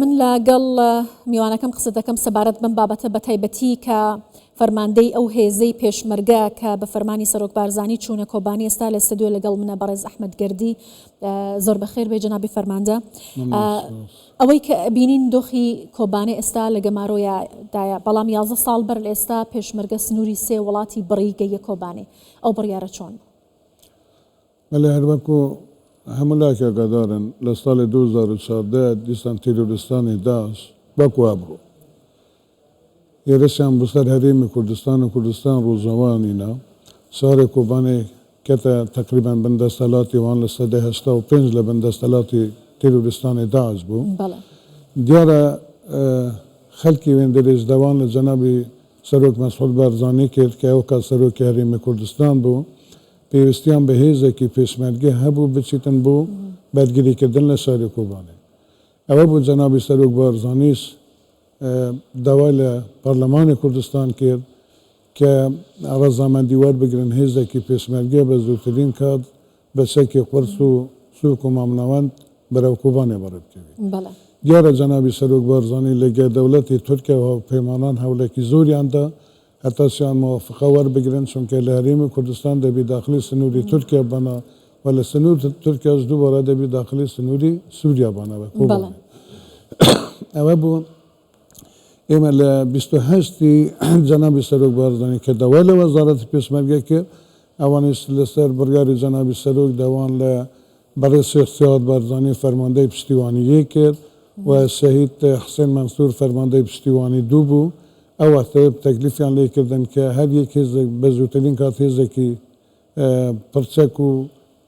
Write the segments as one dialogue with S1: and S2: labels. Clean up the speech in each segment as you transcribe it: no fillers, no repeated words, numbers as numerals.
S1: من لەگەڵ میوانەکەم قسە دەکەم سەبارەت بەم بابەتە بە تایبەتی کە فەرماندەی ئەو هێزەی پێشمەرگە کە بە فەرمانی سەرۆک بارزانی چوونە کۆبانی ئێستا لە ستودیۆ لەگەڵ منە بەڕێز ئەحمەد گەردی. زۆر بەخێر بێ جەنابی فەرماندە. ئەوەی کە بینین دۆخی کۆبانێ ئێستا لە گەمارۆیەدایە، بەڵام 11 ساڵ بەر لە ئێستا پێشمەرگە سنووری سێ وڵاتی بڕی گەیە کۆبانێ. ئەو بڕیارە چۆن؟
S2: بەڵێ هەروەکو هەموو لاکە ئاگادارن لە ساڵی 2014 دیسان تیرۆریستانی داعش وەکوا بڕۆ ئێرەشیان بەسەر هەرێمی کوردستان و کوردستان ڕۆژەوانینە شارێ کۆبانێ کەتە تقریبان بەندەستەلاتی وان لە سەدەی 85 لە بەندەستەلاتی تیرۆریستانی داعش بوو. دیارە خەڵکی وێندەرێژ دەوان لە جەنابی سەرۆک مەسعود بارزانی کرد کە ئەو کات سەرۆکی هەرێمی کوردستان بوو، پێویستیان بە هێزێکی پێشمەرگە هەبوو بچیتن بۆ بەرگریکردن لە شاری کۆبانێ. ئەوە بوو جەنابی سەرۆک بارزانیش داوای لە پەرلەمانی کوردستان کرد کە ڕەزامەندی وەربگرن هێزێکی پێشمەرگە بە زووترین کات بە شەکی قورس و سووک و مامناوەند بەرەو کۆبانێ بەڕێبکەوێت. دیارە جەنابی سەرۆک بارزانی لەگەڵ دەوڵەتی تورکیا و پەیمانان هەولێکی زۆریاندا حتى سیان موافقه وەربگرن چونکە لە هەرێمی کوردستان دەبی داخلی سنووری تورکیا بنا و لە سنوور تورکیاش دووبارە دەبی داخلی سنووری سووریا بانەوە کۆبانێ. ئەوە بوو ئێمە لە 28 جەنابی سەرۆک بارزانی کە داوای لە وەزارەتی پێشمەرگە کرد، ئەوانش لەسەر بڕیاری جەنابی سەرۆک داوان لە بەڕێز شێخ سیاد بارزانی فەرماندەی پشتیوانییە کرد و شەهید حسێن مەنسوور فەرماندەی پشتیوانی دوو بوو. ئەوە تەکلیفیان لێکردن کە هەر یەک هێزێک بە زووترین کات هێزێکی پرچەک و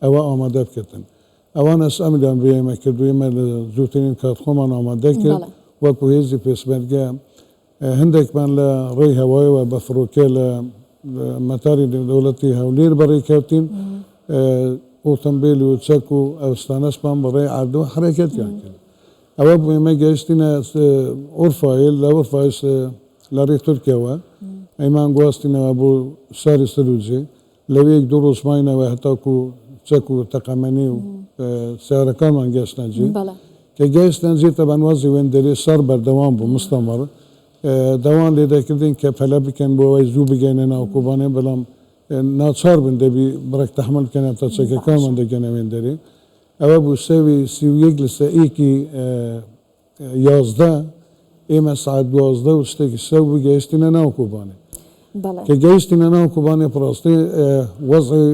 S2: ئەوە ئامادە بکردن. ئەوانەش ئەمیان بە ئێمە کرد و ئێمە لە زووترین کات خۆمان ئامادە کرد وەکو هێزی پێشمەرگە. هەندێکمان لە ڕێی هەوایەوە بە فڕۆکە لە مەتاری دەوڵەتی هەولێر بەڕێکەوتین، ئۆتۆمبیل و چەک و ئەوستانەشمان بەڕێ ئاردۆ حرەکەتیان کرد. ئەوە بوو ئێمە گەیشتینە ئۆرفایل لە ئۆرفایش لە ڕێی تورکیاوە ئەیمان گواستینەوە بۆ شاری سروجێ، لەوەیەک دوو ڕۆژماینەوە هەتاکو چەک و تەقەمەنی و سیارەکانمان گەشتنەجێ کە گەیشتنەجێتە بەنوازی وێندەرێ شار بەردەوام بوو مستەمەڕ دەوان لێدەکردین کە پەلە بکەن بۆ ئەوەی زوو بگەینە ناو کۆبانێ، بەڵام ناچار بن دەبی بڕێک تەحمل بکەنە تا چەکەکانمان دەگەنە وێندەرێ. ئەوە بوو سەوی 31 لە سەئێکی 11 ئێمە سعات 12 و شتێکی شەو گەیشتینە ناو کۆبانێ. کە گەیشتینە ناو کۆبانێ پڕاستی وەزعی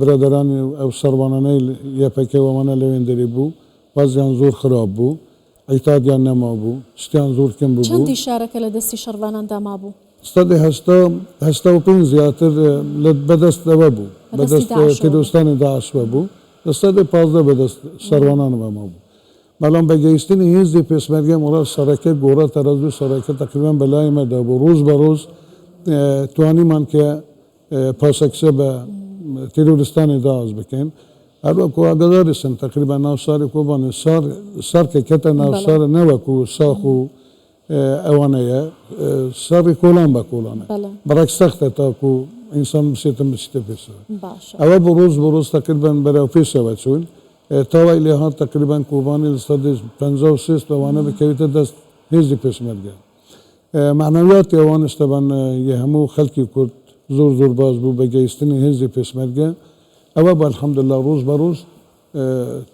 S2: برادەرانی ئەو سەروانانەی یەپەکەوەمانە لە وێندەرێ بوو، وەزیان زۆر خراپ بوو، عیتادیان نەما بوو، شتیان زۆر کەم بوو.
S1: چەندی شارەکە لە دەستی شەڕواناندا مابوو؟
S2: 85 زیاتر بەدەستەوە بوو، بەدەست تیرۆریستانی داعشوە بوو، لە 15 بەدەست شەڕوانانەوە مابوو. بەڵام بە گەیشتنی هێزی پێشمەرگە وڵات شەڕەکە گۆڕە تەرەزوو شەڕەکە تقریبان بەلایمەدا بوو. ڕۆژ بە ڕۆژ توانیمان کە پاسەکسە بە تیرۆریستانی داعش بکەین. هەروەکو ئاگاداریشن تقریبان ناو شاری کۆبانێ شەڕکە کەتە ناو شارە نەوەکو شاخ و ئەوانەیە شەڕی کۆلان بە کۆلانە بەڕێک سەختە تاکو ئینسان بچێتن بچیتە پێشەوە. ئەوە بە ڕۆژ تقریبان بەرەو پێشەوە چوون تاوای لێ هات تقریبان کۆبانی لە 56 ئەوانە بکەوێتە دەست هێزی پێشمەرگە. معنەویاتی ئەوانش تەبەن هەموو خەڵکی کورد زۆر باش بوو بە گەیشتنی هێزی پێشمەرگە. ئەوە بە الحەمدولیلا ڕۆژ بە ڕۆژ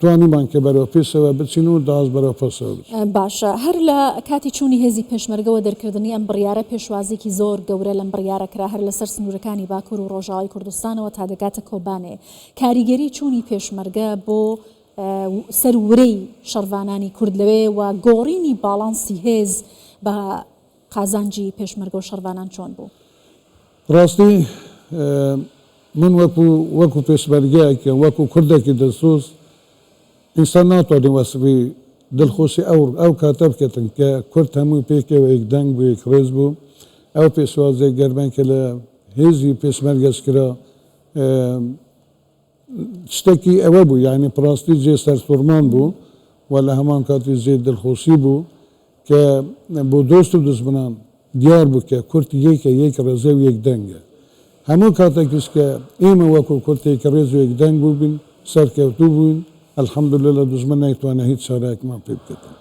S2: توانیمان کە بەرەو پێشەوە بچین و داعش بەرەو پەسەوە بچین.
S1: باشە، هەر لە کاتی چوونی هێزی پێشمەرگەوە دەرکردنی ئەم بڕیارە پێشوازێکی زۆر گەورە لەم بڕیارەکرا هەر لەسەر سنوورەکانی باکوور و ڕۆژاوای کوردستانەوە تا دەگاتە کۆبانێ. کاریگەری چوونی پێشمەرگە بۆ سەر ورەی شەڕوانانی کورد لەوێ و گۆڕینی باڵانسی هێز بە قازانجی پێشمەرگە و شەڕوانان چۆن بوو؟
S2: ڕاستی من وەکو پێشمەرگەیەکە وەکو کوردێکی دەسوز ئینسان ناتوانێت وەسفی دڵخۆشی ئەو کاتە بکەتن کە کورد هەمووی پێکەوە یەکدەنگ بوو، یەکڕێز بوو. ئەو پێشوازێک گەرمەن کە لە هێزی پێشمەرگەش کرا شتێکی ئەوە بوو، یعنی پڕاستی جێ سەرسوڕمان بوو و لە هەمان کاتی جێ دڵخۆشی بوو کە بۆ دۆست و دژمنان دیار بوو کە کورد یەک ڕێزە و یەکدەنگە. هەموو کاتێکیش کە ئێمە وەکو کورتێکە ڕێز و یەکدەنگ بوو بین سەرکەوتوو بووین الحەمدولله دژمن نەیتوانە هیچ چارەیەکمان پێ بکەن.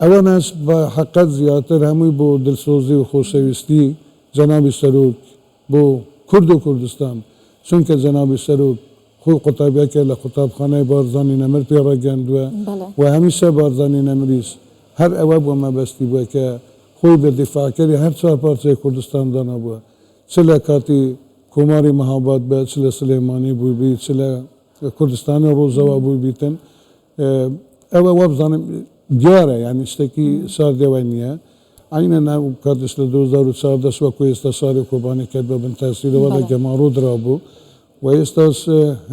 S2: ئەوە ناس بە حقیقت زیاتر هەمووی بۆ دڵسۆزی و خۆشەویستی جەنابی سەرۆک بۆ کورد و کوردستان چونکە جەنابی سەرۆک خۆی قوتابیەکە لە قوتابخانەی بارزانی نەمر پێڕەگەاندووە و هەمیشە بارزانی نەمریش هەر ئەوە بۆ مەبەستی بووە کە خۆی بە دیفاعکەری هەر چوار پارچەی کوردستان دانابووە چ لە کاتی کۆماری مەهاباد بە چ لە سلێمانی بووبی چ لە کوردستانی ڕۆژەوا بووی بیتن ئەوە وە بزانم دیارە یعنی شتێکی ساردەوە نییە عینە ناو کاتش لە 2014 وەکو ئێستا شاری کۆبانی کرد بە بن تاسیرەوە لە گەماڕۆ درابوو و ئێستاش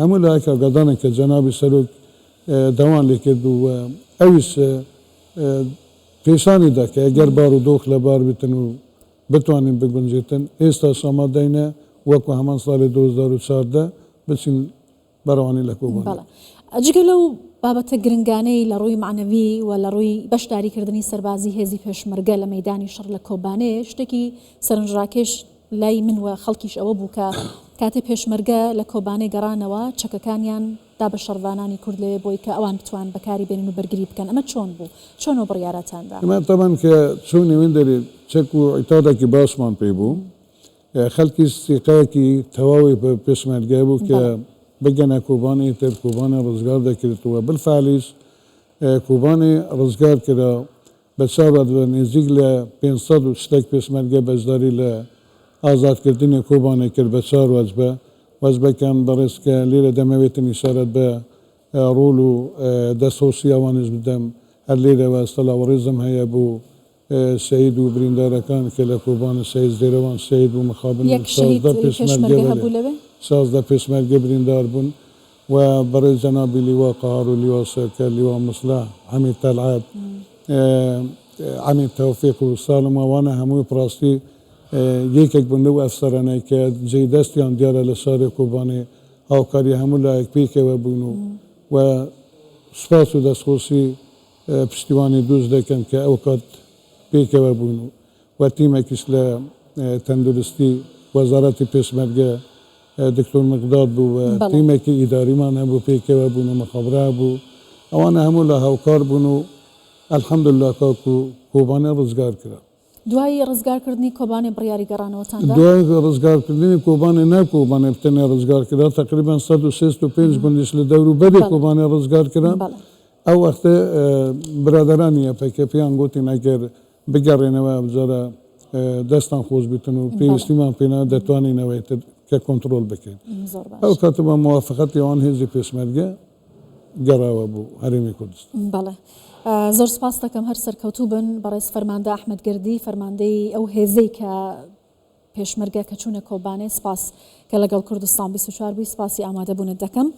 S2: هەموو لایەکە گەدانێک کە جەنابی سەرۆک دەوان لێ کرد و ئەویش پێشانی دا کە ئەگەر بار و دۆخ لە بار بتن و بتوانین بگونجێتن ئێستا ئامادەینە وەکو هەمان ساڵی 2014 بچین بەڕەوانی لە کۆبانی.
S1: جگە لەو بابەتە گرنگانەی لە ڕووی معنەوی و لە ڕووی بەشداریکردنی سەربازی هێزی پێشمەرگە لە مەیدانی شەڕ لە کۆبانێ شتێکی سەرنجڕاکێش لای من وە خەڵکیش ئەوە بوو کە کاتێ پێشمەرگە لە کۆبانەی گەڕانەوە چەکەکانیان دا بە شەڕوانانی کورد لێ بۆی کە ئەوان بتوان بەکاری بێنن و بەرگری بکەن ئەمە چۆن بوو چۆنەوە بڕیارەتاندا
S2: ئەمە تەبەن کە چۆن نێوین دەرێت چەک و ئیتادێکی باشمان پێی بوو خەڵکی سیقەیەکی تەواوی بە پێشمەرگە بوو کە بگەنە کۆبانی تر کۆبانی ڕزگار دەکردەوە بالفعلیش کۆبانی ڕزگار کرا بە چاوات نزیک لە 500 و شتێک پێشمەرگە بەشداری لە ئازادکردنی کۆبانی کرد بە 4 وەجبە وەجبەکان بەڕێزکە لێرە دەمەوێتن ئیشارەت بە ڕۆڵ و دەسۆسی ئەوانش بدەم هەر لێرەوە سەلاوەڕێزم هەیە بوو شەهید و بریندارەکان کە لە کۆبانە شەهید زێرەوان شەهید و مخابن 16 پێشمەرگە بریندار بوون و بەڕێز جەنابی لیوا قەهار و لیوا سەرکەر لیوا مسلح حەمید تەلعات حەمید تەوفیق و ساڵم ئەوانە هەمووی پڕاستی یەکێک بوون لەو ئەفسەرانەی کە جێی دەستیان دیارە لە شاری کۆبانی هاوکاری هەموو لایەک پێکەوە بوون و سوپاس و دەستخۆشی پشتیوانی دروست دەکەن کە ئەو کات پێکەوە بوون و تیمێکیش لە تەندروستی وەزارەتی پێشمەرگە دکتۆر مقداد بوو و تیمێکی ئیداریمان هەبوو پێکەوە بوون و مەخابرا بوو ئەوانە هەموو لە هاوکار بوون و ئەلحەمدوللا کاکو کۆبانێ ڕزگار کرا
S1: دوای ڕزگارکردنی کۆبانی بڕیاری گەڕانەوەتاندا
S2: دوای ڕزگارکردنی کۆبانی ناکۆبانێ بتەنێ ڕزگار کرا تقریبا 165 گوندیش لە دەوروبەری کۆبانی ڕزگار کرا ئەو وەختە برادەرانی پێکەپیان گوتین ئەگەر بگەڕێنەوە بجارە دەستان خۆش بیتن و پێویستیمان پێنا دەتوانینەوەی تر کە کۆنتترۆل بکەین ئەو کاتە بە موافقەتی ئەوان هێزی پێشمەرگە گەڕاوە بوو هەرێمی کوردستان.
S1: بەڵێ زۆر سپاس دەکەم هەر سەرکەوتوو بن بەڕێز فەرماندە ئەحمەد گەردی فەرماندەی ئەو هێزەی کە پێشمەرگە کە چوونە کۆبانێ سپاس کە لەگەڵ کوردستان 24 بووی سپاسی ئامادەبوونت دەکەم.